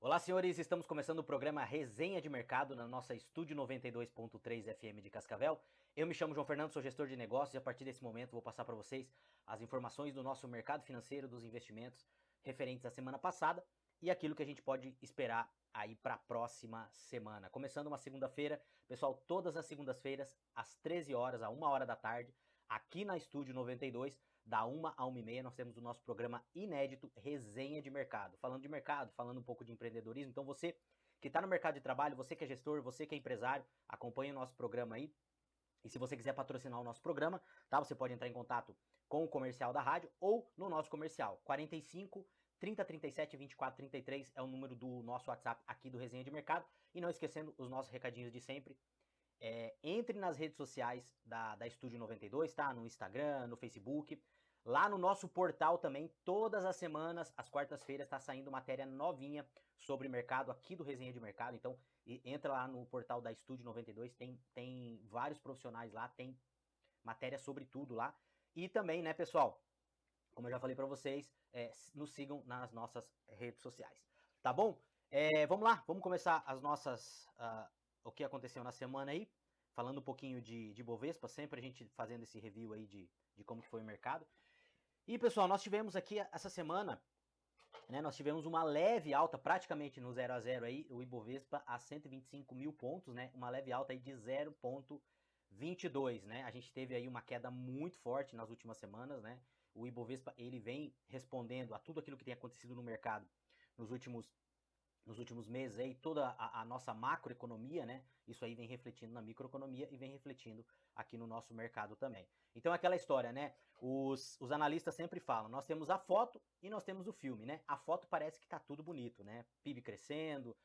Olá, senhores, estamos começando o programa Resenha de Mercado na nossa Estúdio 92.3 FM de Cascavel. Eu me chamo João Fernando, sou gestor de negócios e a partir desse momento vou passar para vocês as informações do nosso mercado financeiro, dos investimentos referentes à semana passada e aquilo que a gente pode esperar aí para a próxima semana. Começando uma segunda-feira, pessoal, todas as segundas-feiras, às 13 horas, a 1 hora da tarde, aqui na Estúdio 92, da 1 a 1h30, nós temos o nosso programa inédito Resenha de Mercado. Falando de mercado, falando um pouco de empreendedorismo. Então você que está no mercado de trabalho, você que é gestor, você que é empresário, acompanhe o nosso programa aí. E se você quiser patrocinar o nosso programa, tá? Você pode entrar em contato com o comercial da rádio ou no nosso comercial. 45 30 37 24 33 é o número do nosso WhatsApp aqui do Resenha de Mercado. E não esquecendo os nossos recadinhos de sempre. Entre nas redes sociais da Estúdio 92, tá? No Instagram, no Facebook. Lá no nosso portal também, todas as semanas, às quartas-feiras, está saindo matéria novinha sobre mercado aqui do Resenha de Mercado. Então, entra lá no portal da Estúdio 92, tem vários profissionais lá, tem matéria sobre tudo lá. E também, né, pessoal, como eu já falei para vocês, nos sigam nas nossas redes sociais. Tá bom? Vamos lá, vamos começar as nossas... o que aconteceu na semana aí, falando um pouquinho de Bovespa, sempre a gente fazendo esse review aí de como que foi o mercado. E, pessoal, nós tivemos aqui essa semana, né, nós tivemos uma leve alta, praticamente no 0 a 0 aí, o Ibovespa a 125 mil pontos, né, uma leve alta aí de 0,22, né, a gente teve aí uma queda muito forte nas últimas semanas, né, o Ibovespa, ele vem respondendo a tudo aquilo que tem acontecido no mercado nos últimos meses aí, toda a nossa macroeconomia, né? Isso aí vem refletindo na microeconomia e vem refletindo aqui no nosso mercado também. Então, aquela história, né? Os analistas sempre falam, nós temos a foto e nós temos o filme, né? A foto parece que tá tudo bonito, né? PIB crescendo,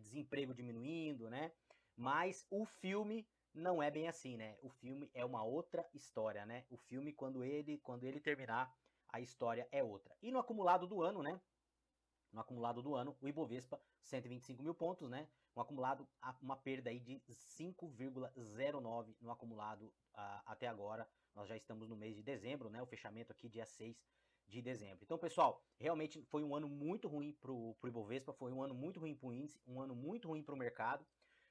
desemprego diminuindo, né? Mas o filme não é bem assim, né? O filme é uma outra história, né? O filme, quando ele terminar, a história é outra. E no acumulado do ano, né? No acumulado do ano, o Ibovespa, 125 mil pontos, né? Um acumulado, uma perda aí de 5,09 no acumulado até agora. Nós já estamos no mês de dezembro, né? O fechamento aqui dia 6 de dezembro. Então, pessoal, realmente foi um ano muito ruim pro Ibovespa, foi um ano muito ruim pro índice, um ano muito ruim pro mercado.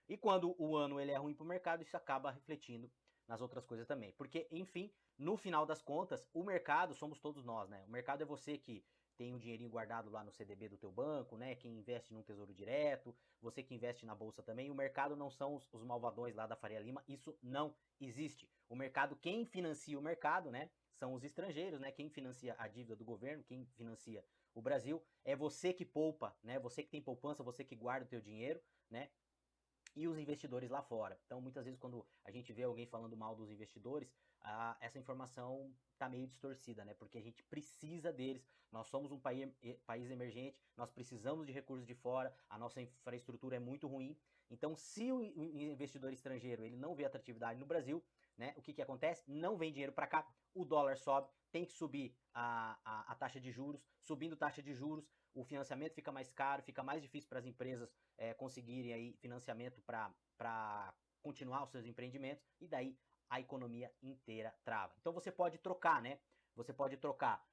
E quando o ano ele é ruim pro mercado, isso acaba refletindo nas outras coisas também. Porque, enfim, no final das contas, o mercado somos todos nós, né? O mercado é você que tem um dinheirinho guardado lá no CDB do teu banco, né? Quem investe num tesouro direto, você que investe na bolsa também. O mercado não são os malvadões lá da Faria Lima, isso não existe. O mercado, quem financia o mercado, né? São os estrangeiros, né? Quem financia a dívida do governo, quem financia o Brasil, é você que poupa, né? Você que tem poupança, você que guarda o teu dinheiro, né? E os investidores lá fora. Então, muitas vezes, quando a gente vê alguém falando mal dos investidores, essa informação está meio distorcida, né? Porque a gente precisa deles. Nós somos um país emergente, nós precisamos de recursos de fora, a nossa infraestrutura é muito ruim. Então, se o investidor estrangeiro ele não vê atratividade no Brasil, né? O que acontece? Não vem dinheiro para cá, o dólar sobe, tem que subir a taxa de juros, subindo taxa de juros, o financiamento fica mais caro, fica mais difícil para as empresas conseguirem aí financiamento para continuar os seus empreendimentos e daí a economia inteira trava. Então você pode trocar, né? Você pode trocar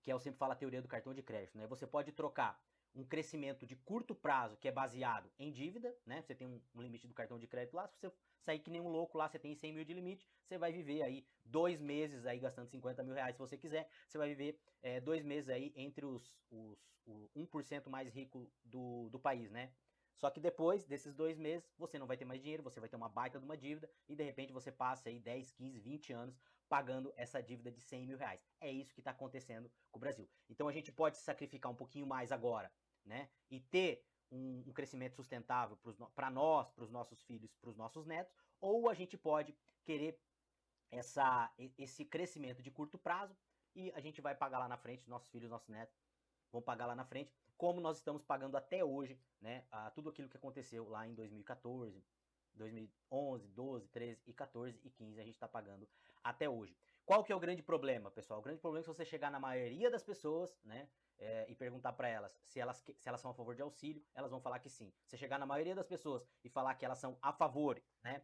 que eu sempre falo a teoria do cartão de crédito, né? Você pode trocar um crescimento de curto prazo que é baseado em dívida, né? Você tem um limite do cartão de crédito lá, se você sair que nem um louco lá, você tem 100 mil de limite, você vai viver aí 2 meses aí gastando 50 mil reais se você quiser, você vai viver 2 meses aí entre o 1% mais rico do país, né? Só que depois desses 2 meses, você não vai ter mais dinheiro, você vai ter uma baita de uma dívida e de repente você passa aí 10, 15, 20 anos pagando essa dívida de 100 mil reais. É isso que está acontecendo com o Brasil. Então a gente pode se sacrificar um pouquinho mais agora, né? E ter um crescimento sustentável para nós, para os nossos filhos, para os nossos netos, ou a gente pode querer esse crescimento de curto prazo e a gente vai pagar lá na frente, nossos filhos, nossos netos vão pagar lá na frente, como nós estamos pagando até hoje, né? Tudo aquilo que aconteceu lá em 2014, 2011, 12, 13 e 14 e 15 a gente está pagando até hoje. Qual que é o grande problema, pessoal? O grande problema é que se você chegar na maioria das pessoas, né, e perguntar para elas se elas são a favor de auxílio, elas vão falar que sim. Se você chegar na maioria das pessoas e falar que elas são a favor, né,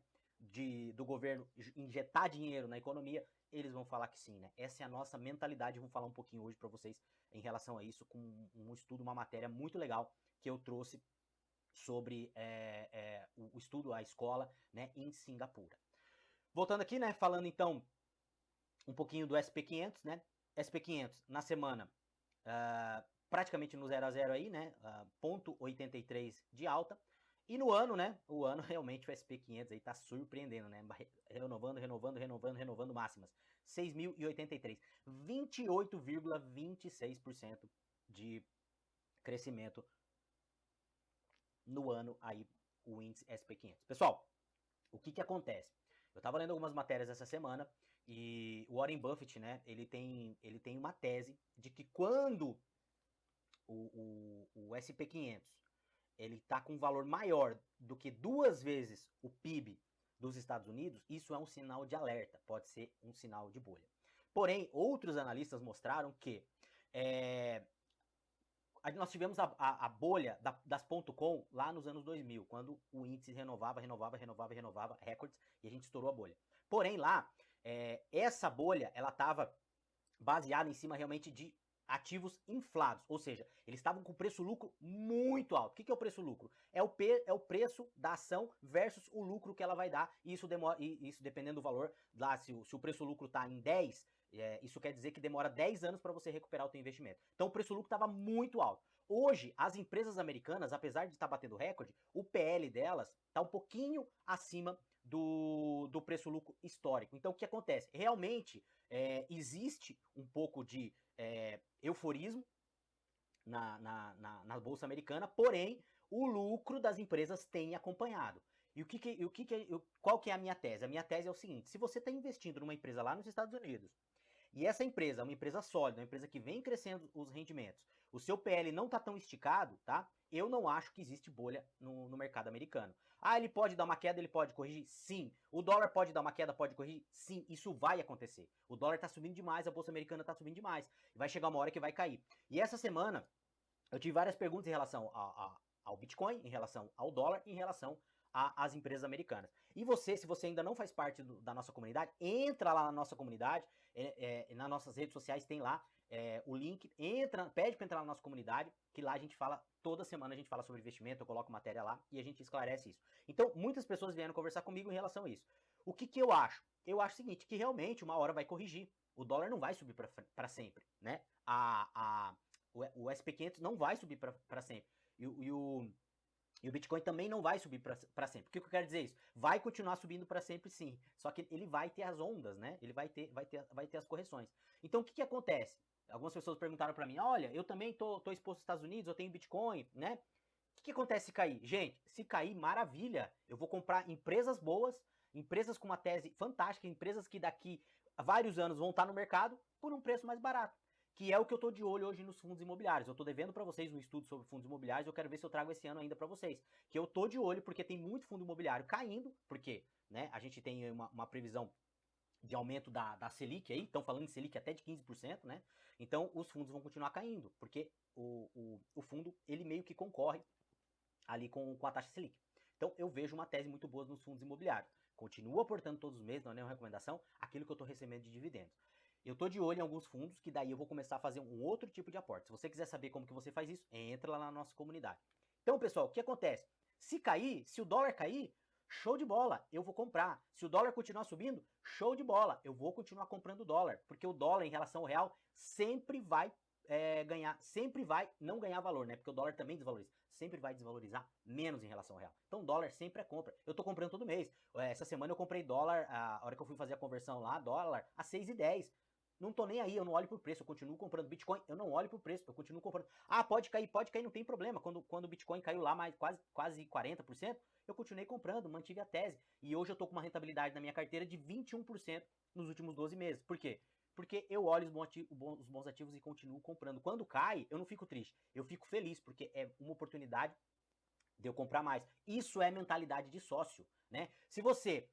do governo injetar dinheiro na economia, eles vão falar que sim, né? Essa é a nossa mentalidade. Vou falar um pouquinho hoje para vocês em relação a isso, com um estudo, uma matéria muito legal que eu trouxe sobre o estudo, a escola, né, em Singapura. Voltando aqui, né, falando então um pouquinho do SP500, né? SP500 na semana praticamente no 0 a 0 aí, né? 0,83 de alta. E no ano, né? O ano realmente o SP500 aí tá surpreendendo, né? Renovando máximas. 6.083. 28,26% de crescimento no ano aí o índice SP500. Pessoal, o que acontece? Eu estava lendo algumas matérias essa semana e o Warren Buffett, né, ele tem uma tese de que quando o SP500 ele está com um valor maior do que 2 vezes o PIB dos Estados Unidos, isso é um sinal de alerta, pode ser um sinal de bolha. Porém, outros analistas mostraram que nós tivemos a bolha das .com lá nos anos 2000, quando o índice renovava recordes e a gente estourou a bolha. Porém, lá, essa bolha, ela estava baseada em cima realmente de ativos inflados, ou seja, eles estavam com preço-lucro muito alto. O que é o preço-lucro? É o preço da ação versus o lucro que ela vai dar, e isso demora, isso dependendo do valor, lá se o preço-lucro está em 10, isso quer dizer que demora 10 anos para você recuperar o seu investimento. Então o preço-lucro estava muito alto. Hoje, as empresas americanas, apesar de estar batendo recorde, o PL delas está um pouquinho acima do preço-lucro histórico. Então o que acontece? Realmente existe um pouco de euforismo na Bolsa Americana, porém o lucro das empresas tem acompanhado. E qual que é a minha tese? A minha tese é o seguinte: se você está investindo numa empresa lá nos Estados Unidos, e essa empresa é uma empresa sólida, uma empresa que vem crescendo os rendimentos, o seu PL não está tão esticado, tá? Eu não acho que existe bolha no mercado americano. Ah, ele pode dar uma queda, ele pode corrigir? Sim. O dólar pode dar uma queda, pode corrigir? Sim. Isso vai acontecer. O dólar está subindo demais, a Bolsa Americana está subindo demais. Vai chegar uma hora que vai cair. E essa semana, eu tive várias perguntas em relação ao Bitcoin, em relação ao dólar, em relação às empresas americanas. E você, se você ainda não faz parte da nossa comunidade, entra lá na nossa comunidade, nas nossas redes sociais tem lá o link, pede para entrar na nossa comunidade, que lá a gente fala, toda semana a gente fala sobre investimento, eu coloco matéria lá e a gente esclarece isso. Então, muitas pessoas vieram conversar comigo em relação a isso. O que eu acho? Eu acho o seguinte, que realmente uma hora vai corrigir. O dólar não vai subir para sempre, né? O SP500 não vai subir para sempre. E o Bitcoin também não vai subir para sempre. O que eu quero dizer isso? Vai continuar subindo para sempre, sim. Só que ele vai ter as ondas, né? Ele vai ter as correções. Então, o que acontece? Algumas pessoas perguntaram para mim: olha, eu também tô exposto aos Estados Unidos, eu tenho Bitcoin, né? O que acontece se cair? Gente, se cair, maravilha. Eu vou comprar empresas boas, empresas com uma tese fantástica, empresas que daqui a vários anos vão estar no mercado por um preço mais barato. Que é o que eu estou de olho hoje nos fundos imobiliários. Eu estou devendo para vocês um estudo sobre fundos imobiliários, eu quero ver se eu trago esse ano ainda para vocês. Que eu estou de olho porque tem muito fundo imobiliário caindo, porque né, a gente tem uma previsão de aumento da Selic aí, estão falando de Selic até de 15%, né? Então os fundos vão continuar caindo, porque o fundo ele meio que concorre ali com a taxa Selic. Então eu vejo uma tese muito boa nos fundos imobiliários. Continuo aportando todos os meses, não é nenhuma recomendação, aquilo que eu estou recebendo de dividendos. Eu estou de olho em alguns fundos que daí eu vou começar a fazer um outro tipo de aporte. Se você quiser saber como que você faz isso, entra lá na nossa comunidade. Então, pessoal, o que acontece? Se cair, se o dólar cair, show de bola, eu vou comprar. Se o dólar continuar subindo, show de bola, eu vou continuar comprando dólar. Porque o dólar em relação ao real sempre vai ganhar, sempre vai não ganhar valor, né? Porque o dólar também desvaloriza. Sempre vai desvalorizar menos em relação ao real. Então, dólar sempre é compra. Eu tô comprando todo mês. Essa semana eu comprei dólar, a hora que eu fui fazer a conversão lá, dólar a 6,10. Não tô nem aí, eu não olho pro preço, eu continuo comprando Bitcoin, eu não olho pro preço, eu continuo comprando. Ah, pode cair, não tem problema. Quando o Bitcoin caiu lá mais quase 40%, eu continuei comprando, mantive a tese. E hoje eu tô com uma rentabilidade na minha carteira de 21% nos últimos 12 meses. Por quê? Porque eu olho os bons ativos e continuo comprando. Quando cai, eu não fico triste, eu fico feliz, porque é uma oportunidade de eu comprar mais. Isso é mentalidade de sócio, né? Se você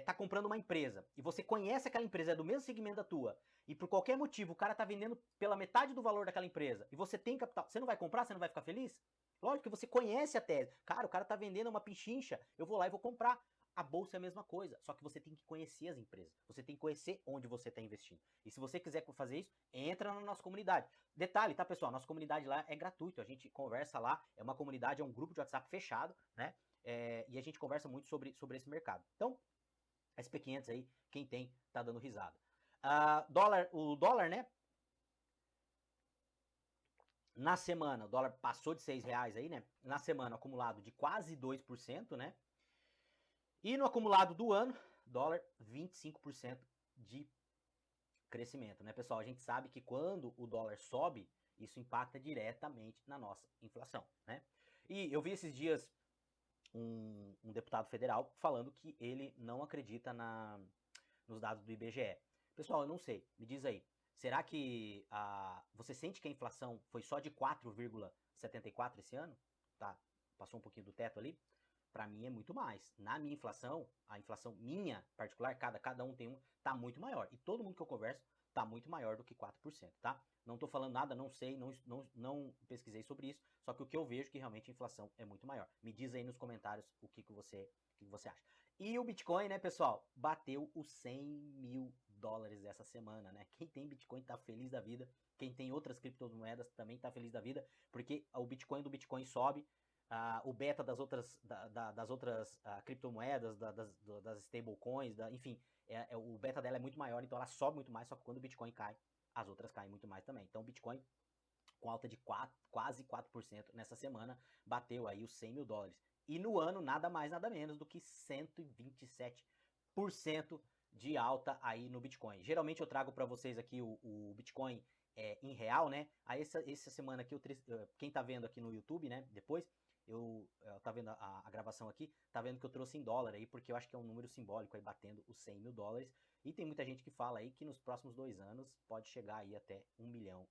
tá comprando uma empresa e você conhece aquela empresa, é do mesmo segmento da tua, e por qualquer motivo o cara tá vendendo pela metade do valor daquela empresa e você tem capital, você não vai comprar? Você não vai ficar feliz? Lógico que você conhece a tese. Cara, o cara tá vendendo uma pichincha, eu vou lá e vou comprar. A bolsa é a mesma coisa, só que você tem que conhecer as empresas. Você tem que conhecer onde você está investindo. E se você quiser fazer isso, entra na nossa comunidade. Detalhe, tá, pessoal? Nossa comunidade lá é gratuito. A gente conversa lá, é uma comunidade, é um grupo de WhatsApp fechado, né? E a gente conversa muito sobre esse mercado. Então, SP500 aí, quem tem, tá dando risada. O dólar, né? Na semana, o dólar passou de R$6 aí, né? Na semana, acumulado de quase 2%, né? E no acumulado do ano, dólar 25% de crescimento, né, pessoal? A gente sabe que quando o dólar sobe, isso impacta diretamente na nossa inflação, né? E eu vi esses dias um deputado federal falando que ele não acredita nos dados do IBGE. Pessoal, eu não sei, me diz aí, será que você sente que a inflação foi só de 4,74 esse ano? Tá, passou um pouquinho do teto ali? Para mim é muito mais. Na minha inflação, a inflação minha particular, cada um tem um, tá muito maior. E todo mundo que eu converso tá muito maior do que 4%, tá? Não tô falando nada, não sei, não pesquisei sobre isso, só que o que eu vejo é que realmente a inflação é muito maior. Me diz aí nos comentários o que você acha. E o Bitcoin, né, pessoal, bateu os 100 mil dólares essa semana, né? Quem tem Bitcoin tá feliz da vida. Quem tem outras criptomoedas também tá feliz da vida, porque o Bitcoin do Bitcoin sobe, o beta das outras, das outras criptomoedas, das stablecoins, enfim, o beta dela é muito maior, então ela sobe muito mais, só que quando o Bitcoin cai, as outras caem muito mais também. Então o Bitcoin, com alta de quase 4% nessa semana, bateu aí os 100 mil dólares. E no ano, nada mais, nada menos do que 127% de alta aí no Bitcoin. Geralmente eu trago para vocês aqui o Bitcoin em real, né? Aí essa semana aqui, quem tá vendo aqui no YouTube, né, depois, tá vendo a gravação aqui, tá vendo que eu trouxe em dólar aí, porque eu acho que é um número simbólico aí, batendo os 100 mil dólares. E tem muita gente que fala aí que nos próximos 2 anos pode chegar aí até $1 milhão.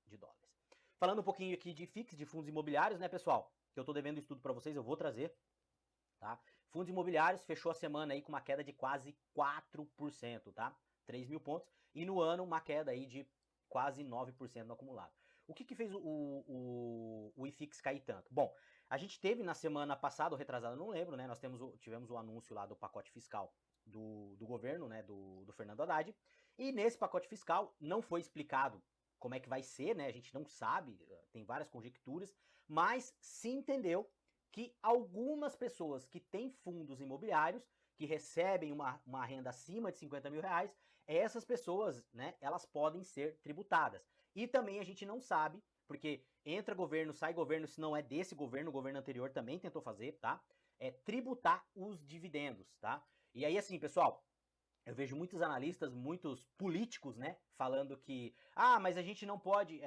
Falando um pouquinho aqui de FIX, de fundos imobiliários, né, pessoal? Que eu tô devendo estudo para vocês, eu vou trazer, tá? Fundos imobiliários fechou a semana aí com uma queda de quase 4%, tá? 3 mil pontos. E no ano, uma queda aí de quase 9% no acumulado. O que fez o IFIX cair tanto? Bom, a gente teve na semana passada, ou retrasada, não lembro, né? Nós tivemos o anúncio lá do pacote fiscal do governo, né? Do Fernando Haddad. E nesse pacote fiscal não foi explicado como é que vai ser, né? A gente não sabe, tem várias conjecturas, mas se entendeu que algumas pessoas que têm fundos imobiliários, que recebem uma renda acima de 50 mil reais, essas pessoas, né, elas podem ser tributadas. E também a gente não sabe, porque entra governo, sai governo, se não é desse governo, o governo anterior também tentou fazer, tá? É tributar os dividendos, tá? E aí, assim, pessoal, eu vejo muitos analistas, muitos políticos, né, falando que, mas a gente não pode,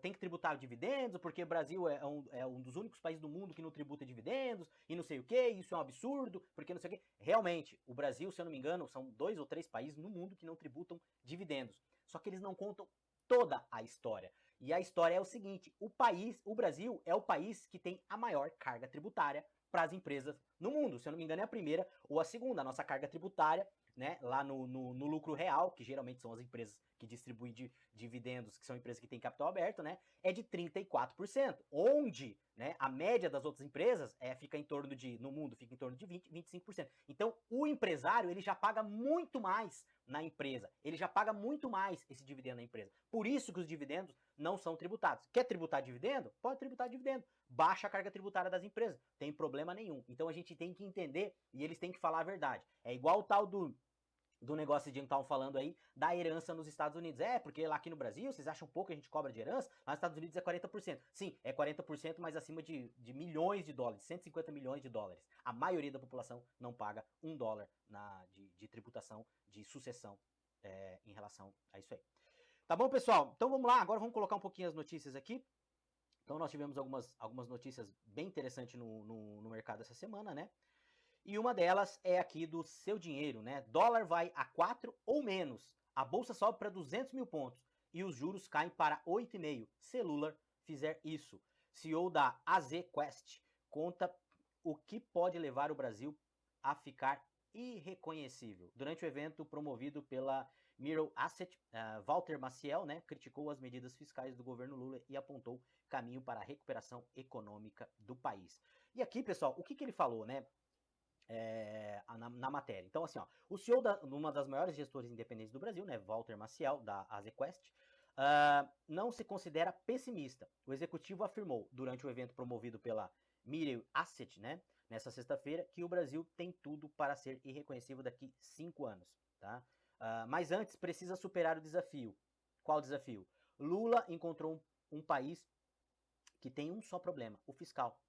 tem que tributar dividendos, porque o Brasil é um dos únicos países do mundo que não tributa dividendos, e não sei o que, isso é um absurdo, porque não sei o que. Realmente, o Brasil, se eu não me engano, são 2 ou 3 países no mundo que não tributam dividendos. Só que eles não contam toda a história. E a história é o seguinte, o Brasil é o país que tem a maior carga tributária para as empresas no mundo. Se eu não me engano, é a primeira ou a segunda. A nossa carga tributária, né, lá no lucro real, que geralmente são as empresas que distribuem dividendos, que são empresas que têm capital aberto, né, é de 34%, onde, né, a média das outras empresas fica em torno de, no mundo, fica em torno de 20, 25%. Então, o empresário, ele já paga muito mais na empresa, ele já paga muito mais esse dividendo na empresa. Por isso que os dividendos não são tributados. Quer tributar dividendo? Pode tributar dividendo. Baixa a carga tributária das empresas, tem problema nenhum. Então a gente tem que entender e eles têm que falar a verdade. É igual o tal do negócio de estavam falando aí da herança nos Estados Unidos. Porque lá aqui no Brasil, vocês acham pouco que a gente cobra de herança? Lá nos Estados Unidos é 40%. Sim, é 40%, mas acima de milhões de dólares, 150 milhões de dólares. A maioria da população não paga $1 de tributação, de sucessão em relação a isso aí. Tá bom, pessoal? Então vamos lá, agora vamos colocar um pouquinho as notícias aqui. Então nós tivemos algumas notícias bem interessantes no mercado essa semana, né? E uma delas é aqui do seu dinheiro, né? Dólar vai a 4 ou menos. A bolsa sobe para 200 mil pontos e os juros caem para 8,5. Se Lula fizer isso. CEO da AZ Quest conta o que pode levar o Brasil a ficar irreconhecível. Durante o evento promovido pela Miro Asset, Walter Maciel, né, criticou as medidas fiscais do governo Lula e apontou caminho para a recuperação econômica do país. E aqui, pessoal, o que ele falou, né? na matéria. Então, assim, ó, o CEO de uma das maiores gestoras independentes do Brasil, né, Walter Maciel, da Azequest, não se considera pessimista. O executivo afirmou, durante o evento promovido pela Mirae Asset, né, nessa sexta-feira, que o Brasil tem tudo para ser irreconhecível daqui 5 anos. Tá? Mas antes precisa superar o desafio. Qual desafio? Lula encontrou um país que tem um só problema, o fiscal.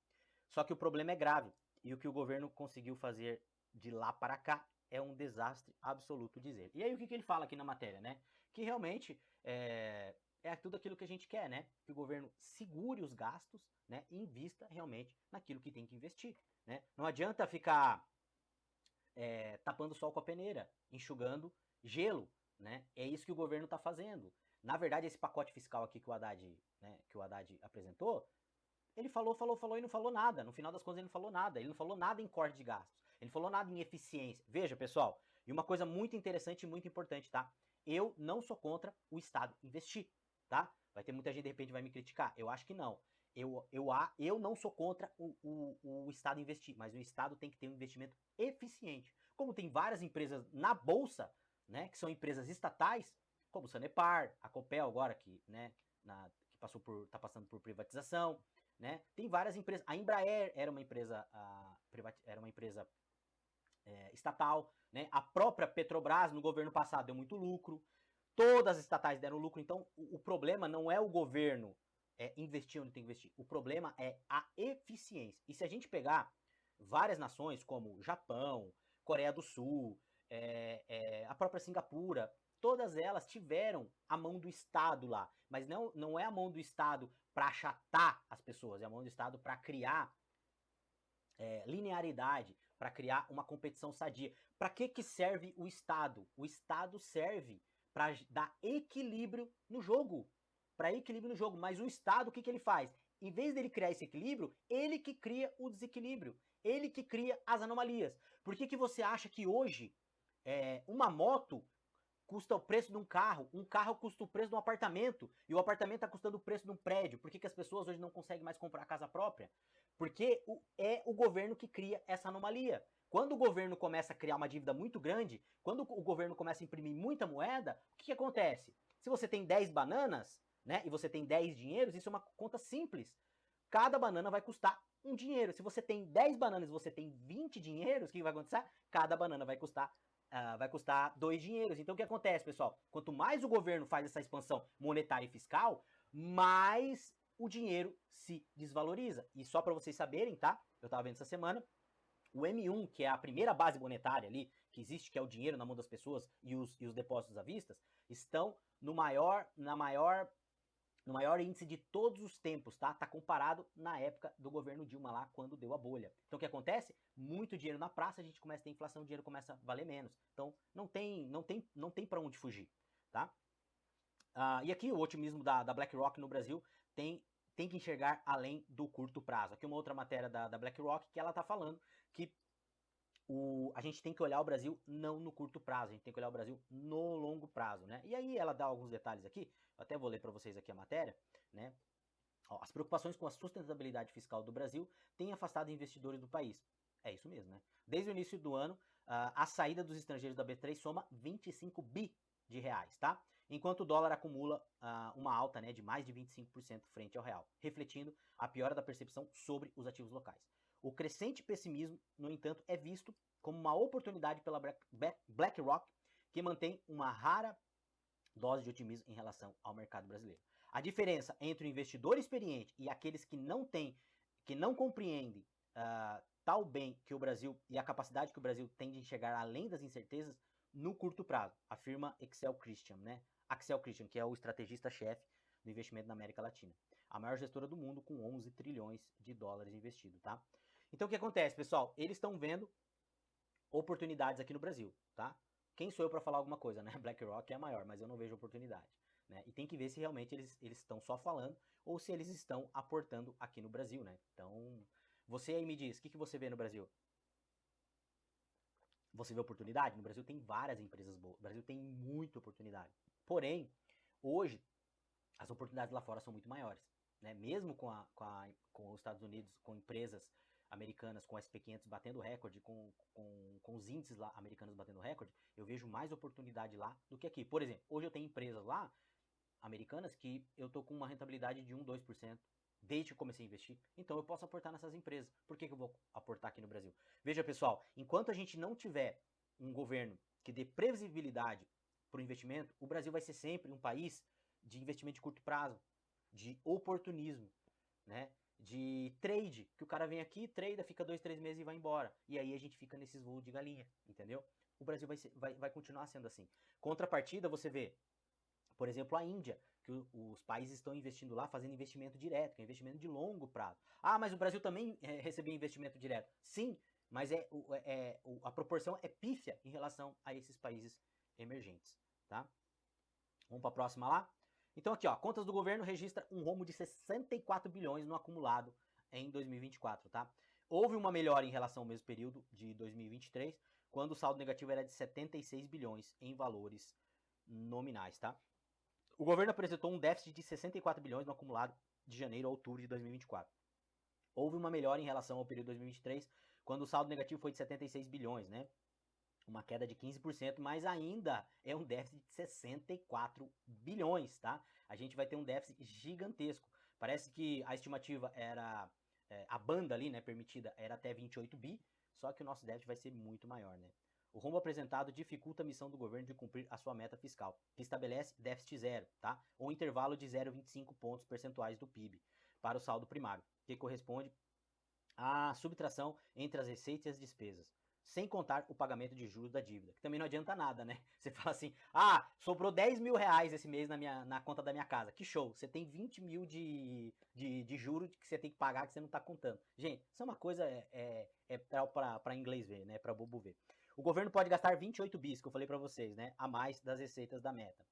Só que o problema é grave. E o que o governo conseguiu fazer de lá para cá é um desastre absoluto, dizer. E aí o que ele fala aqui na matéria, né? Que realmente é tudo aquilo que a gente quer, né? Que o governo segure os gastos, né? E invista realmente naquilo que tem que investir, né? Não adianta ficar tapando sol com a peneira, enxugando gelo, né? É isso que o governo está fazendo. Na verdade, esse pacote fiscal aqui que o Haddad apresentou, ele falou e não falou nada. No final das contas, ele não falou nada. Ele não falou nada em corte de gastos. Ele não falou nada em eficiência. Veja, pessoal, e uma coisa muito interessante e muito importante, tá? Eu não sou contra o Estado investir, tá? Vai ter muita gente, de repente, vai me criticar. Eu acho que não. Eu não sou contra o Estado investir, mas o Estado tem que ter um investimento eficiente. Como tem várias empresas na Bolsa, né, que são empresas estatais, como o Sanepar, a Copel agora, que, né, que tá passando por privatização, né? Tem várias empresas. A Embraer era uma empresa, estatal, né? A própria Petrobras no governo passado deu muito lucro. Todas as estatais deram lucro. Então, o problema não é o governo investir onde tem que investir. O problema é a eficiência. E se a gente pegar várias nações como Japão, Coreia do Sul, a própria Singapura, todas elas tiveram a mão do Estado lá. Mas não é a mão do Estado para achatar as pessoas, é a mão do Estado para criar linearidade, para criar uma competição sadia. Para que serve o Estado? O Estado serve para dar equilíbrio no jogo. Para equilíbrio no jogo. Mas o Estado, o que ele faz? Em vez dele criar esse equilíbrio, ele que cria o desequilíbrio. Ele que cria as anomalias. Por que você acha que hoje uma moto custa o preço de um carro custa o preço de um apartamento, e o apartamento está custando o preço de um prédio? Por que as pessoas hoje não conseguem mais comprar casa própria? Porque é o governo que cria essa anomalia. Quando o governo começa a criar uma dívida muito grande, quando o governo começa a imprimir muita moeda, o que acontece? Se você tem 10 bananas, né, e você tem 10 dinheiros, isso é uma conta simples. Cada banana vai custar um dinheiro. Se você tem 10 bananas e você tem 20 dinheiros, o que vai acontecer? Cada banana vai custar 2 dinheiros. Então o que acontece, pessoal? Quanto mais o governo faz essa expansão monetária e fiscal, mais o dinheiro se desvaloriza. E só para vocês saberem, tá? Eu estava vendo essa semana, o M1, que é a primeira base monetária ali, que existe, que é o dinheiro na mão das pessoas e os depósitos à vista, estão no maior índice de todos os tempos, tá? Tá comparado na época do governo Dilma lá, quando deu a bolha. Então o que acontece? Muito dinheiro na praça, a gente começa a ter inflação, o dinheiro começa a valer menos. Então não tem para onde fugir, tá? E aqui o otimismo da BlackRock no Brasil tem que enxergar além do curto prazo. Aqui uma outra matéria da BlackRock que ela tá falando que a gente tem que olhar o Brasil não no curto prazo, a gente tem que olhar o Brasil no longo prazo, né? E aí ela dá alguns detalhes aqui, eu até vou ler para vocês aqui a matéria, né? Ó, as preocupações com a sustentabilidade fiscal do Brasil têm afastado investidores do país. É isso mesmo, né? Desde o início do ano, a saída dos estrangeiros da B3 soma 25 bi de reais, tá? Enquanto o dólar acumula uma alta, né, de mais de 25% frente ao real, refletindo a piora da percepção sobre os ativos locais. O crescente pessimismo, no entanto, é visto como uma oportunidade pela BlackRock, que mantém uma rara dose de otimismo em relação ao mercado brasileiro. A diferença entre o investidor experiente e aqueles que não compreendem tal bem que o Brasil e a capacidade que o Brasil tem de enxergar além das incertezas no curto prazo, afirma Axel Christian, né? Axel Christian, que é o estrategista-chefe do investimento na América Latina. A maior gestora do mundo com 11 trilhões de dólares investido, tá? Então o que acontece, pessoal? Eles estão vendo oportunidades aqui no Brasil, tá? Quem sou eu para falar alguma coisa, né? BlackRock é a maior, mas eu não vejo oportunidade, né? E tem que ver se realmente eles estão só falando ou se eles estão aportando aqui no Brasil, né? Então, você aí me diz, o que você vê no Brasil? Você vê oportunidade? No Brasil tem várias empresas boas, o Brasil tem muita oportunidade. Porém, hoje, as oportunidades lá fora são muito maiores, né? Mesmo com os Estados Unidos, com empresas americanas com SP500 batendo recorde, com os índices lá americanos batendo recorde, eu vejo mais oportunidade lá do que aqui. Por exemplo, hoje eu tenho empresas lá, americanas, que eu tô com uma rentabilidade de 1, 2%, desde que eu comecei a investir. Então eu posso aportar nessas empresas. Por que eu vou aportar aqui no Brasil? Veja, pessoal, enquanto a gente não tiver um governo que dê previsibilidade para o investimento, o Brasil vai ser sempre um país de investimento de curto prazo, de oportunismo, né? De trade, que o cara vem aqui, trada, fica 2, 3 meses e vai embora. E aí a gente fica nesses voos de galinha, entendeu? O Brasil vai continuar sendo assim. Contrapartida, você vê, por exemplo, a Índia, que os países estão investindo lá, fazendo investimento direto, que é investimento de longo prazo. Ah, mas o Brasil também recebeu investimento direto. Sim, mas a proporção é pífia em relação a esses países emergentes, tá? Vamos para a próxima lá? Então aqui, ó, contas do governo registra um rombo de 64 bilhões no acumulado em 2024, tá? Houve uma melhora em relação ao mesmo período de 2023, quando o saldo negativo era de 76 bilhões em valores nominais, tá? O governo apresentou um déficit de 64 bilhões no acumulado de janeiro a outubro de 2024. Houve uma melhora em relação ao período de 2023, quando o saldo negativo foi de 76 bilhões, né? Uma queda de 15%, mas ainda é um déficit de 64 bilhões, tá? A gente vai ter um déficit gigantesco. Parece que a estimativa era, a banda ali, né, permitida era até 28 bi, só que o nosso déficit vai ser muito maior, né? O rombo apresentado dificulta a missão do governo de cumprir a sua meta fiscal, que estabelece déficit zero, tá? Ou intervalo de 0,25 pontos percentuais do PIB para o saldo primário, que corresponde à subtração entre as receitas e as despesas, sem contar o pagamento de juros da dívida, que também não adianta nada, né? Você fala assim, sobrou 10 mil reais esse mês na conta da minha casa, que show, você tem 20 mil de juros que você tem que pagar que você não tá contando. Gente, isso é uma coisa para inglês ver, né? Para bobo ver. O governo pode gastar 28 bis, que eu falei para vocês, né? A mais das receitas da meta.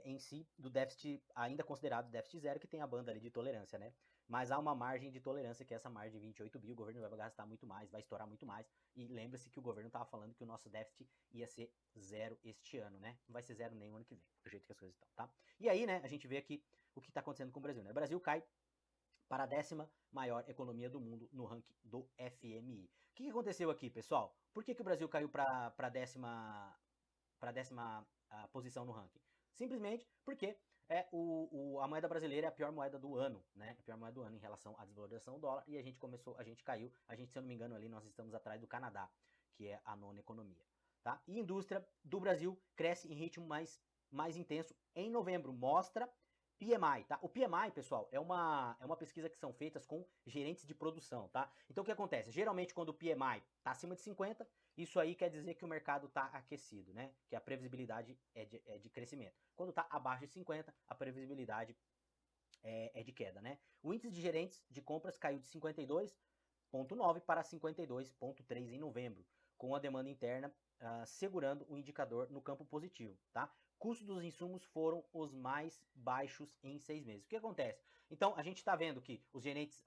Em si, do déficit, ainda considerado déficit zero, que tem a banda ali de tolerância, né? Mas há uma margem de tolerância, que é essa margem de 28 bi, o governo vai gastar muito mais, vai estourar muito mais, e lembre-se que o governo estava falando que o nosso déficit ia ser zero este ano, né? Não vai ser zero nem o ano que vem, do jeito que as coisas estão, tá? E aí, né, a gente vê aqui o que está acontecendo com o Brasil, né? O Brasil cai para a 10ª maior economia do mundo no ranking do FMI. O que aconteceu aqui, pessoal? Por que o Brasil caiu para a 10ª posição no ranking? Simplesmente porque a moeda brasileira é a pior moeda do ano, né? A pior moeda do ano em relação à desvalorização do dólar, e a gente caiu, se eu não me engano ali, nós estamos atrás do Canadá, que é a 9ª economia, tá? E a indústria do Brasil cresce em ritmo mais intenso em novembro, mostra PMI, tá? O PMI, pessoal, é uma pesquisa que são feitas com gerentes de produção, tá? Então o que acontece? Geralmente quando o PMI tá acima de 50, isso aí quer dizer que o mercado tá aquecido, né? Que a previsibilidade é de crescimento. Quando tá abaixo de 50, a previsibilidade é de queda, né? O índice de gerentes de compras caiu de 52,9 para 52,3 em novembro, com a demanda interna segurando o indicador no campo positivo, tá? Custos dos insumos foram os mais baixos em 6 meses. O que acontece? Então, a gente está vendo que os gerentes,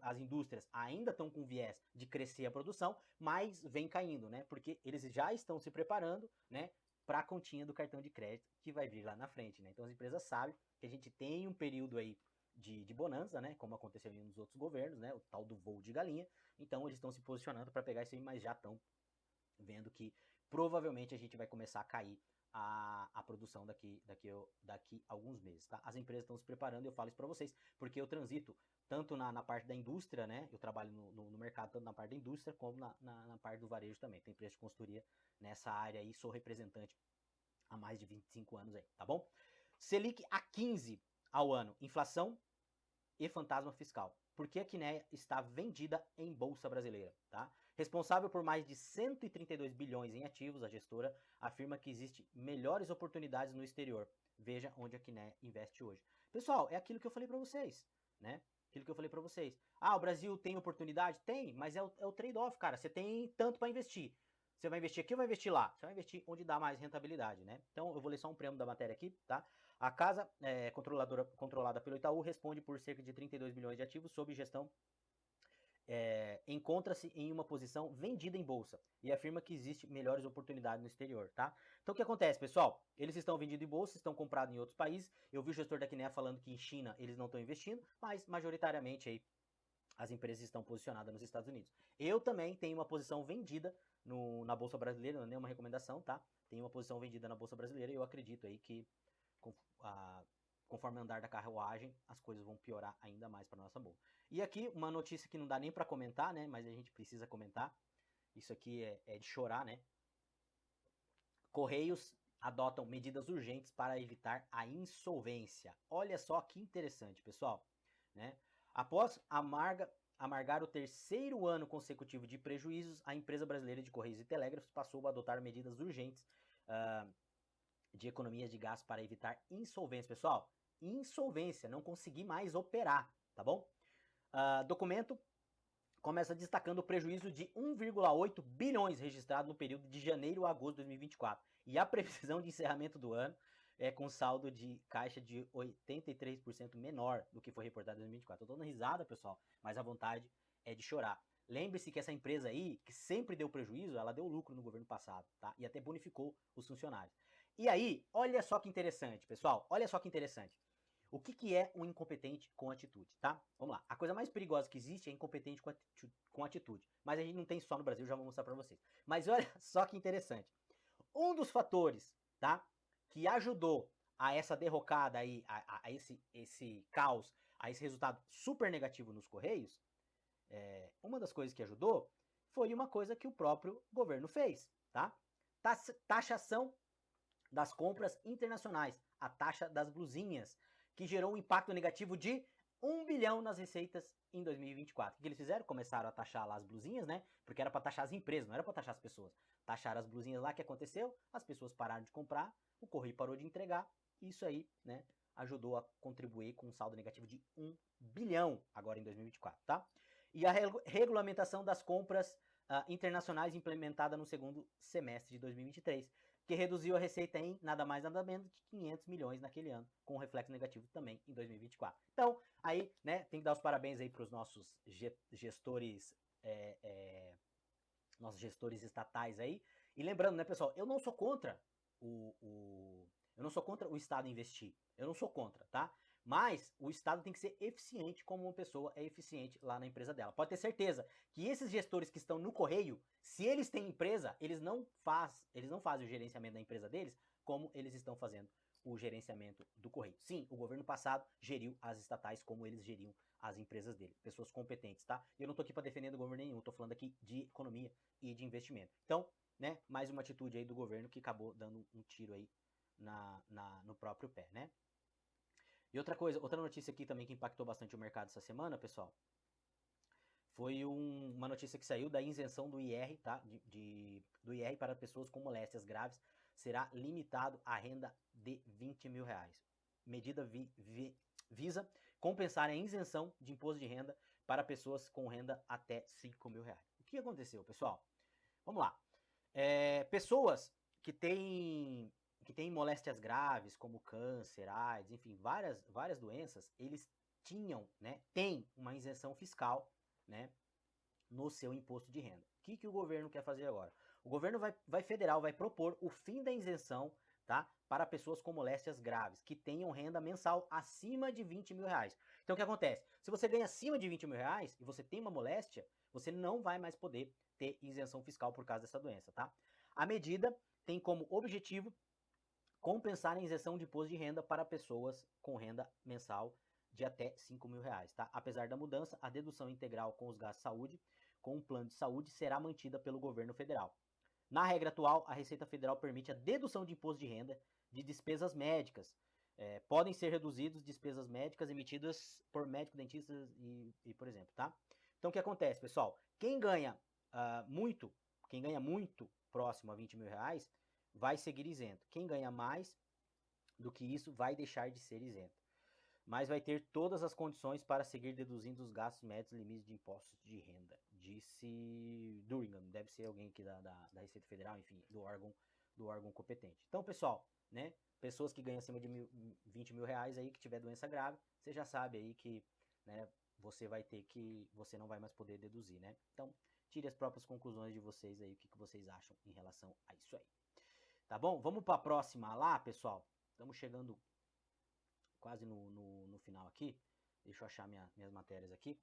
as indústrias ainda estão com viés de crescer a produção, mas vem caindo, né? Porque eles já estão se preparando, né, para a continha do cartão de crédito que vai vir lá na frente, né? Então, as empresas sabem que a gente tem um período aí de bonança, né? Como aconteceu nos outros governos, né? O tal do voo de galinha. Então, eles estão se posicionando para pegar isso aí, mas já estão vendo que provavelmente a gente vai começar a cair a produção daqui a alguns meses, tá? As empresas estão se preparando, eu falo isso para vocês, porque eu transito tanto na parte da indústria, né? Eu trabalho no mercado tanto na parte da indústria como na parte do varejo também. Tem empresa de consultoria nessa área aí, sou representante há mais de 25 anos aí, tá bom? Selic a 15 ao ano, inflação e fantasma fiscal. Por que a Quinéia está vendida em bolsa brasileira, tá? Responsável por mais de 132 bilhões em ativos, a gestora afirma que existem melhores oportunidades no exterior. Veja onde a Quinéia investe hoje. Pessoal, é aquilo que eu falei para vocês, né? Aquilo que eu falei para vocês. O Brasil tem oportunidade? Tem, mas é o trade-off, cara. Você tem tanto para investir. Você vai investir aqui ou vai investir lá? Você vai investir onde dá mais rentabilidade, né? Então, eu vou ler só um preâmbulo da matéria aqui, tá? A casa controlada pelo Itaú responde por cerca de 32 bilhões de ativos sob gestão. Encontra-se em uma posição vendida em bolsa e afirma que existe melhores oportunidades no exterior, tá? Então o que acontece, pessoal? Eles estão vendidos em bolsa, estão comprados em outros países. Eu vi o gestor da Quinéia falando que em China eles não estão investindo, mas majoritariamente aí as empresas estão posicionadas nos Estados Unidos. Eu também tenho uma posição vendida na Bolsa Brasileira, não é nenhuma recomendação, tá? Tenho uma posição vendida na Bolsa Brasileira e eu acredito aí que conforme andar da carruagem, as coisas vão piorar ainda mais para nossa bolsa. E aqui uma notícia que não dá nem para comentar, né? Mas a gente precisa comentar. Isso aqui é de chorar, né? Correios adotam medidas urgentes para evitar a insolvência. Olha só que interessante, pessoal, né? Após amargar o terceiro ano consecutivo de prejuízos, a empresa brasileira de Correios e Telégrafos passou a adotar medidas urgentes de economias de gasto para evitar insolvência. Pessoal, insolvência, não conseguir mais operar, tá bom? Documento começa destacando o prejuízo de 1,8 bilhões registrado no período de janeiro a agosto de 2024. E a previsão de encerramento do ano é com saldo de caixa de 83% menor do que foi reportado em 2024. Eu tô dando risada, pessoal, mas a vontade é de chorar. Lembre-se que essa empresa aí, que sempre deu prejuízo, ela deu lucro no governo passado, tá? E até bonificou os funcionários. E aí, olha só que interessante, pessoal, olha só que interessante. O que é um incompetente com atitude, tá? Vamos lá. A coisa mais perigosa que existe é incompetente com atitude. Mas a gente não tem só no Brasil, já vou mostrar pra vocês. Mas olha só que interessante. Um dos fatores, tá? Que ajudou a essa derrocada aí, a esse caos, a esse resultado super negativo nos Correios, uma das coisas que ajudou foi uma coisa que o próprio governo fez, tá? Taxação das compras internacionais, a taxa das blusinhas, que gerou um impacto negativo de 1 bilhão nas receitas em 2024. O que eles fizeram? Começaram a taxar lá as blusinhas, né? Porque era para taxar as empresas, não era para taxar as pessoas. Taxaram as blusinhas lá, o que aconteceu? As pessoas pararam de comprar, o correio parou de entregar, e isso aí, né, ajudou a contribuir com um saldo negativo de 1 bilhão agora em 2024, tá? E a regulamentação das compras internacionais implementada no segundo semestre de 2023, que reduziu a receita em nada mais nada menos de 500 milhões naquele ano, com um reflexo negativo também em 2024. Então, aí, né, tem que dar os parabéns aí para os nossos gestores, nossos gestores estatais aí. E lembrando, né, pessoal, eu não sou contra eu não sou contra o Estado investir. Eu não sou contra, tá? Mas o Estado tem que ser eficiente como uma pessoa é eficiente lá na empresa dela. Pode ter certeza que esses gestores que estão no correio, se eles têm empresa, eles não fazem o gerenciamento da empresa deles como eles estão fazendo o gerenciamento do correio. Sim, o governo passado geriu as estatais como eles geriam as empresas dele. Pessoas competentes, tá? Eu não tô aqui para defender o governo nenhum, tô falando aqui de economia e de investimento. Então, né, mais uma atitude aí do governo que acabou dando um tiro aí no próprio pé, né? E outra coisa, outra notícia aqui também que impactou bastante o mercado essa semana, pessoal, foi uma notícia que saiu da isenção do IR, tá? Do IR para pessoas com moléstias graves será limitado à renda de 20 mil reais. Medida visa compensar a isenção de imposto de renda para pessoas com renda até 5 mil reais. O que aconteceu, pessoal? Vamos lá. Pessoas que têm moléstias graves, como câncer, AIDS, enfim, várias doenças, eles têm uma isenção fiscal, né, no seu imposto de renda. O que o governo quer fazer agora? O governo federal vai propor o fim da isenção, tá, para pessoas com moléstias graves, que tenham renda mensal acima de 20 mil reais. Então o que acontece? Se você ganha acima de 20 mil reais e você tem uma moléstia, você não vai mais poder ter isenção fiscal por causa dessa doença, tá? A medida tem como objetivo compensar a isenção de imposto de renda para pessoas com renda mensal de até 5 mil reais, tá? Apesar da mudança, a dedução integral com os gastos de saúde, com um plano de saúde, será mantida pelo governo federal. Na regra atual, a Receita Federal permite a dedução de imposto de renda de despesas médicas. Podem ser reduzidas despesas médicas emitidas por médico, dentistas e por exemplo, tá? Então, o que acontece, pessoal? Quem ganha muito próximo a 20 mil reais, vai seguir isento. Quem ganha mais do que isso vai deixar de ser isento. Mas vai ter todas as condições para seguir deduzindo os gastos médios e limites de impostos de renda. Disse Durham, deve ser alguém aqui da Receita Federal, enfim, do órgão competente. Então, pessoal, né? Pessoas que ganham acima de 20 mil reais aí, que tiver doença grave, você já sabe aí que, né, você não vai mais poder deduzir, né? Então, tire as próprias conclusões de vocês aí, o que vocês acham em relação a isso aí. Tá bom? Vamos para a próxima lá, pessoal. Estamos chegando quase no final aqui. Deixa eu achar minhas matérias aqui.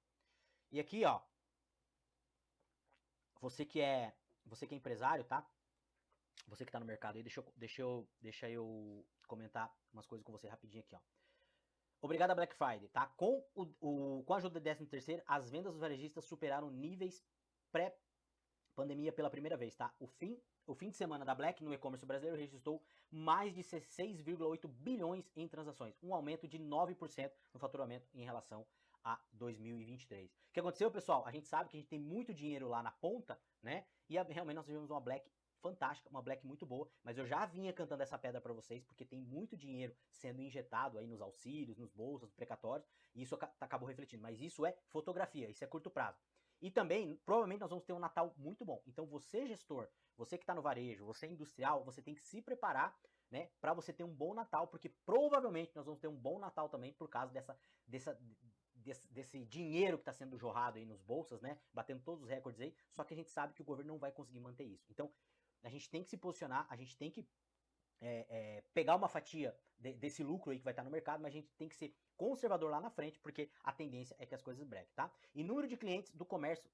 E aqui, ó, você que é empresário, tá? Você que tá no mercado aí, deixa eu comentar umas coisas com você rapidinho aqui, ó. Obrigado a Black Friday, tá? Com a ajuda do 13º, as vendas dos varejistas superaram níveis pré-pandemia pela primeira vez, tá? O fim de semana da Black no e-commerce brasileiro registrou mais de 6,8 bilhões em transações, um aumento de 9% no faturamento em relação a 2023. O que aconteceu, pessoal? A gente sabe que a gente tem muito dinheiro lá na ponta, né? E realmente nós tivemos uma Black fantástica, uma Black muito boa, mas eu já vinha cantando essa pedra para vocês, porque tem muito dinheiro sendo injetado aí nos auxílios, nos bolsas, nos precatórios, e isso acabou refletindo. Mas isso é fotografia, isso é curto prazo. E também, provavelmente, nós vamos ter um Natal muito bom. Então, você, gestor, você que está no varejo, você industrial, você tem que se preparar, né, para você ter um bom Natal, porque provavelmente nós vamos ter um bom Natal também por causa desse dinheiro que está sendo jorrado aí nos bolsas, né, batendo todos os recordes aí, só que a gente sabe que o governo não vai conseguir manter isso. Então, a gente tem que se posicionar, a gente tem que pegar uma fatia desse lucro aí que vai estar no mercado, mas a gente tem que ser conservador lá na frente, porque a tendência é que as coisas brequem, tá? E número de clientes do comércio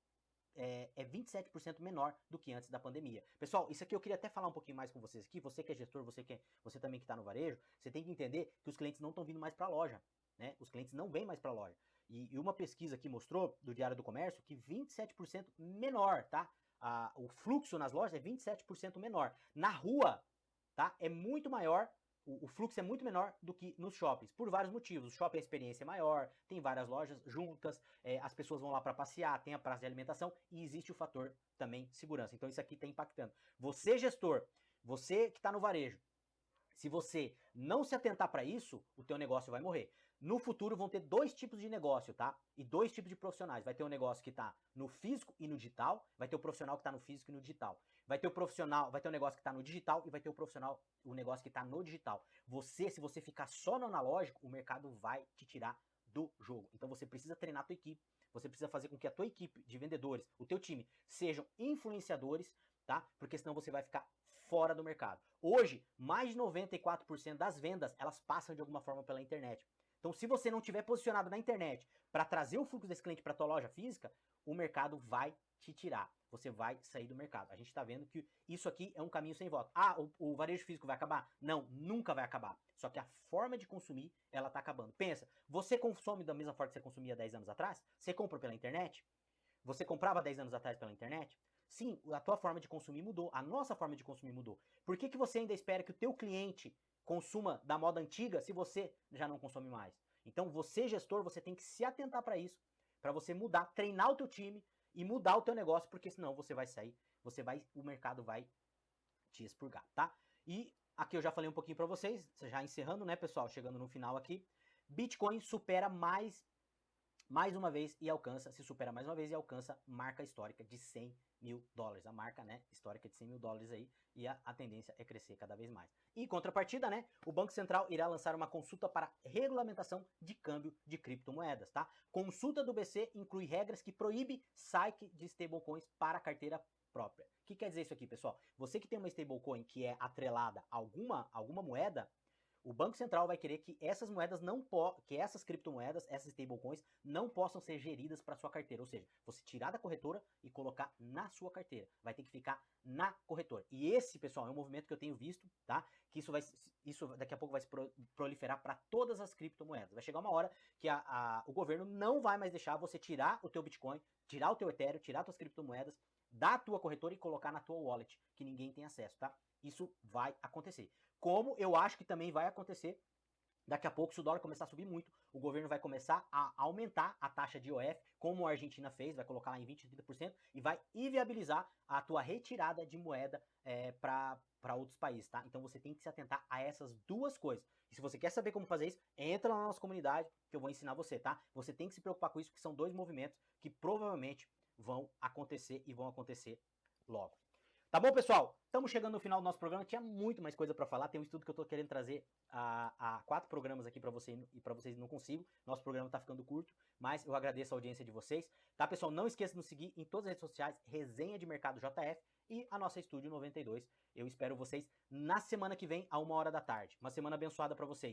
é 27% menor do que antes da pandemia. Pessoal, isso aqui eu queria até falar um pouquinho mais com vocês aqui. Você que é gestor, você também que está no varejo, você tem que entender que os clientes não estão vindo mais para a loja, né? Os clientes não vêm mais para a loja. E uma pesquisa aqui mostrou, do Diário do Comércio, que 27% menor, tá? O fluxo nas lojas é 27% menor. Na rua, tá? É muito maior, o fluxo é muito menor do que nos shoppings, por vários motivos. O shopping a experiência é maior, tem várias lojas juntas, as pessoas vão lá para passear, tem a praça de alimentação e existe o fator também segurança. Então isso aqui está impactando. Você, gestor, você que está no varejo, se você não se atentar para isso, o teu negócio vai morrer. No futuro vão ter dois tipos de negócio, tá? E dois tipos de profissionais. Vai ter um negócio que está no físico e no digital, vai ter o profissional que está no físico e no digital. Vai ter um negócio que está no digital e vai ter o negócio que está no digital. Se você ficar só no analógico, o mercado vai te tirar do jogo. Então você precisa treinar a tua equipe, você precisa fazer com que a tua equipe de vendedores, o teu time, sejam influenciadores, tá? Porque senão você vai ficar fora do mercado. Hoje, mais de 94% das vendas, elas passam de alguma forma pela internet. Então, se você não tiver posicionado na internet para trazer o fluxo desse cliente para a tua loja física, o mercado vai te tirar. Você vai sair do mercado. A gente está vendo que isso aqui é um caminho sem volta. Ah, o varejo físico vai acabar? Não, nunca vai acabar. Só que a forma de consumir, ela está acabando. Pensa, você consome da mesma forma que você consumia 10 anos atrás? Você compra pela internet? Você comprava 10 anos atrás pela internet? Sim, a tua forma de consumir mudou, a nossa forma de consumir mudou. Por que você ainda espera que o teu cliente consuma da moda antiga se você já não consome mais? Então, você, gestor, você tem que se atentar para isso, para você mudar, treinar o teu time e mudar o teu negócio, porque senão você vai sair, o mercado vai te expurgar, tá? E aqui eu já falei um pouquinho para vocês, já encerrando, né, pessoal, chegando no final aqui. Bitcoin supera mais uma vez se supera mais uma vez e alcança marca histórica de 100 mil dólares. A marca, né, histórica de 100 mil dólares aí, e a tendência é crescer cada vez mais. Em contrapartida, né, o Banco Central irá lançar uma consulta para regulamentação de câmbio de criptomoedas, tá? Consulta do BC inclui regras que proíbem saque de stablecoins para a carteira própria. O que quer dizer isso aqui, pessoal? Você que tem uma stablecoin que é atrelada a alguma moeda, o Banco Central vai querer que essas moedas que essas criptomoedas, essas stablecoins, não possam ser geridas para sua carteira. Ou seja, você tirar da corretora e colocar na sua carteira. Vai ter que ficar na corretora. E esse, pessoal, é um movimento que eu tenho visto, tá? Que isso daqui a pouco vai se proliferar para todas as criptomoedas. Vai chegar uma hora que o governo não vai mais deixar você tirar o teu Bitcoin, tirar o teu Ethereum, tirar as tuas criptomoedas da tua corretora e colocar na tua wallet, que ninguém tem acesso, tá? Isso vai acontecer. Como eu acho que também vai acontecer daqui a pouco, se o dólar começar a subir muito, o governo vai começar a aumentar a taxa de IOF, como a Argentina fez, vai colocar lá em 20%, 30% e vai inviabilizar a tua retirada de moeda para outros países, tá? Então você tem que se atentar a essas duas coisas. E se você quer saber como fazer isso, entra na nossa comunidade que eu vou ensinar você, tá? Você tem que se preocupar com isso, porque são dois movimentos que provavelmente vão acontecer e vão acontecer logo. Tá bom, pessoal? Estamos chegando no final do nosso programa. Tinha muito mais coisa para falar. Tem um estudo que eu tô querendo trazer a 4 programas aqui para você e para vocês não consigo. Nosso programa tá ficando curto, mas eu agradeço a audiência de vocês. Tá, pessoal? Não esqueça de nos seguir em todas as redes sociais, Resenha de Mercado JF e a nossa Estúdio 92. Eu espero vocês na semana que vem, a 1h da tarde. Uma semana abençoada para vocês.